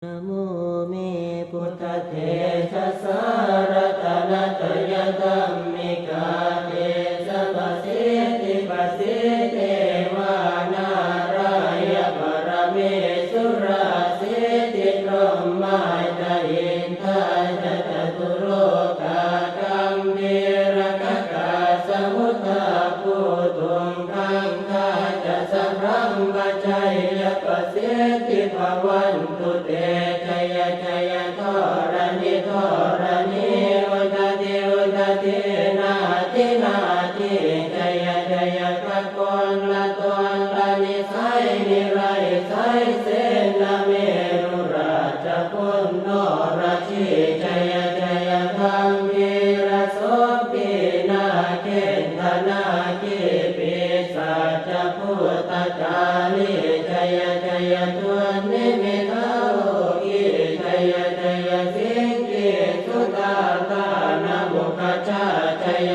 นะโมเมพุทธเทสะสารตนะตยธัมมิกาเทสะปะสิติปะสิเทวานารายะปรเมสุราสิติพรหมาจาอินทาจจตุโลกาคัมภีรกกาสมุทธาภูตุงคังคาจะสัพพัมปะชัยยะปะสิติภวันตุเตจยธรณิธรณิอุตติอุตตินาทินาทิจยพระกลละตนละนิสัยนิไรสัยเสนาเมรุราชพุนโนราชิจยธรรมวีรโสปีนาเกณฑนาคิปิสัจพุทธจาริจยตุนิมิตาโลกิจยสิงกิสุตตานามุขจาจย